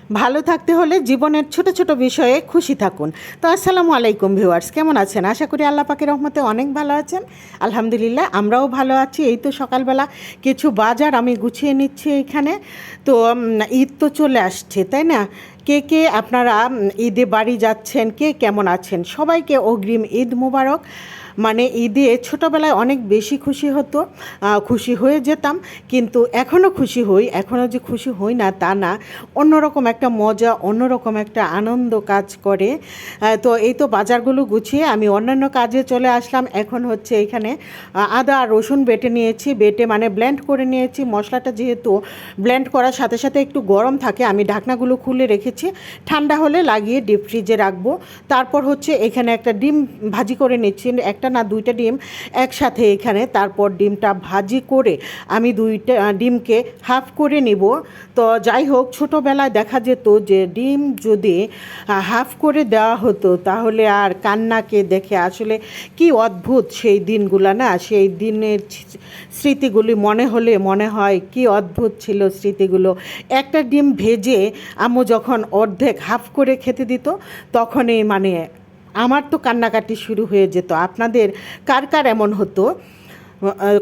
ভালো থাকতে হলে জীবনের ছোট ছোট বিষয়ে খুশি থাকুন। তো আসসালামু আলাইকুম ভিউয়ার্স, কেমন আছেন? আশা করি আল্লাহ পাকের রহমতে অনেক ভালো আছেন। আলহামদুলিল্লাহ আমরাও ভালো আছি। এই তো সকালবেলা কিছু বাজার আমি গুছিয়ে নিচ্ছি এইখানে। তো ঈদ তো চলে আসছে, তাই না? কে কে আপনারা ঈদে বাড়ি যাচ্ছেন, কে কেমন আছেন? সবাইকে অগ্রিম ঈদ মোবারক। মানে ঈদে ছোটোবেলায় অনেক বেশি খুশি হতো, খুশি হয়ে যেতাম, কিন্তু এখনও খুশি হই। এখনও যে খুশি হই না তা না, অন্যরকম একটা মজা, অন্যরকম একটা আনন্দ কাজ করে। তো এই তো বাজারগুলো গুছিয়ে আমি অন্যান্য কাজে চলে আসলাম। এখন হচ্ছে এখানে আদা আর রসুন বেটে নিয়েছি, বেটে মানে ব্লেন্ড করে নিয়েছি। মশলাটা যেহেতু ব্লেন্ড করার সাথে সাথে একটু গরম থাকে, আমি ঢাকনাগুলো খুলে রেখেছি, ঠান্ডা হলে লাগিয়ে ডিপ ফ্রিজে রাখবো। তারপর হচ্ছে এখানে একটা ডিম ভাজি করে নিচ্ছি, একটা না দুইটা ডিম একসাথে এখানে। তারপর ডিমটা ভাজি করে আমি দুইটা ডিমকে হাফ করে নিব। তো যাই হোক, ছোটোবেলায় দেখা যেত যে ডিম যদি হাফ করে দেওয়া হতো তাহলে আর কান্নাকে দেখে আসলে কি অদ্ভুত সেই দিনগুলো না। সেই দিনের স্মৃতিগুলি মনে হলে মনে হয় কি অদ্ভুত ছিল স্মৃতিগুলো। একটা ডিম ভেজে আম্মু যখন অর্ধেক হাফ করে খেতে দিত, তখনই মানে আমার তো কান্নাকাটি শুরু হয়ে যেত। আপনাদের কার কার এমন হতো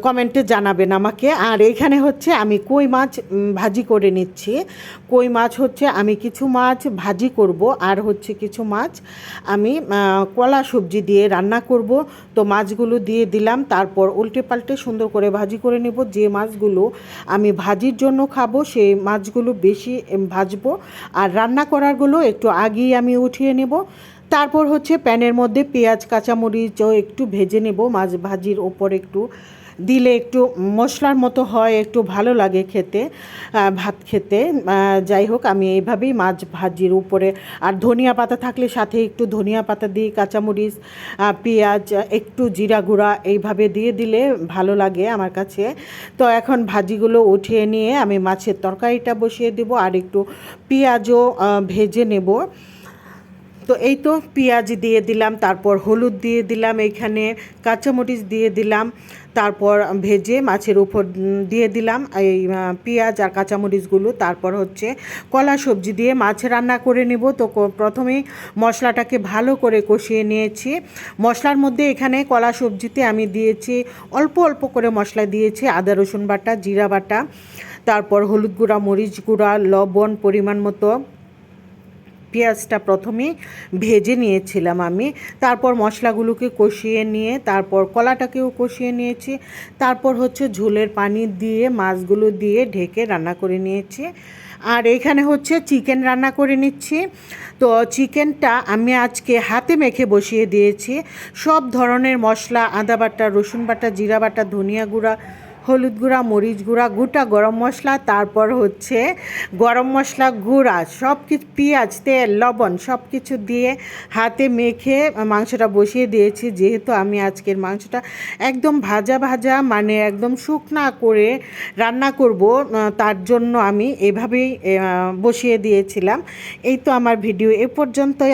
কমেন্টে জানাবেন আমাকে। আর এইখানে হচ্ছে আমি কই মাছ ভাজি করে নিচ্ছি। কই মাছ হচ্ছে আমি কিছু মাছ ভাজি করব, আর হচ্ছে কিছু মাছ আমি কলা সবজি দিয়ে রান্না করব। তো মাছগুলো দিয়ে দিলাম, তারপর উল্টে পাল্টে সুন্দর করে ভাজি করে নেব। যে মাছগুলো আমি ভাজির জন্য খাবো সেই মাছগুলো বেশি ভাজবো, আর রান্না করারগুলো একটু আগেই আমি উঠিয়ে নেব। তারপর হচ্ছে প্যানের মধ্যে পেঁয়াজ কাঁচামরিচও একটু ভেজে নেব। মাছ ভাজির ওপর একটু দিলে একটু মশলার মতো হয়, একটু ভালো লাগে খেতে, ভাত খেতে। যাই হোক, আমি এইভাবেই মাছ ভাজির উপরে, আর ধনিয়া পাতা থাকলে সাথে একটু ধনিয়া পাতা দিই, কাঁচামরিচ, পেঁয়াজ, একটু জিরা গুঁড়া এইভাবে দিয়ে দিলে ভালো লাগে আমার কাছে। তো এখন ভাজিগুলো উঠিয়ে নিয়ে আমি মাছের তরকারিটা বসিয়ে দেব, আর একটু পেঁয়াজও ভেজে নেব। তো এই তো পেঁয়াজ দিয়ে দিলাম, তারপর হলুদ দিয়ে দিলাম, এইখানে কাঁচামরিচ দিয়ে দিলাম, তারপর ভেজে মাছের উপর দিয়ে দিলাম এই পেঁয়াজ আর কাঁচামরিচগুলো। তারপর হচ্ছে কলা সবজি দিয়ে মাছ রান্না করে নেব। তো প্রথমেই মশলাটাকে ভালো করে কষিয়ে নিয়েছি। মশলার মধ্যে এখানে কলা সবজিতে আমি দিয়েছি অল্প অল্প করে মশলা দিয়েছি, আদা রসুন বাটা, জিরা বাটা, তারপর হলুদ গুঁড়া, মরিচ গুঁড়া, লবণ পরিমাণ মতো। পেঁয়াজটা প্রথমে ভেজে নিয়েছিলাম আমি, তারপর মশলাগুলোকে কষিয়ে নিয়ে তারপর কলাটাকেও কষিয়ে নিয়েছি। তারপর হচ্ছে ঝোলের পানি দিয়ে মাছগুলো দিয়ে ঢেকে রান্না করে নিয়েছি। আর এখানে হচ্ছে চিকেন রান্না করে নিচ্ছি। তো চিকেনটা আমি আজকে হাতে মেখে বসিয়ে দিয়েছি। সব ধরনের মশলা, আদা বাটা, রসুন বাটা, জিরা বাটা, ধনিয়া গুঁড়া, হলুদ গুঁড়া, মরিচ গুঁড়া, গোটা গরম মশলা, তারপর হচ্ছে গরম মশলা গুঁড়া, সব কিছু, পেঁয়াজ, তেল, লবণ সব কিছু দিয়ে হাতে মেখে মাংসটা বসিয়ে দিয়েছি। যেহেতু আমি আজকের মাংসটা একদম ভাজা ভাজা মানে একদম শুকনা করে রান্না করব, তার জন্য আমি এভাবেই বসিয়ে দিয়েছিলাম। এই তো আমার ভিডিও এ পর্যন্তই।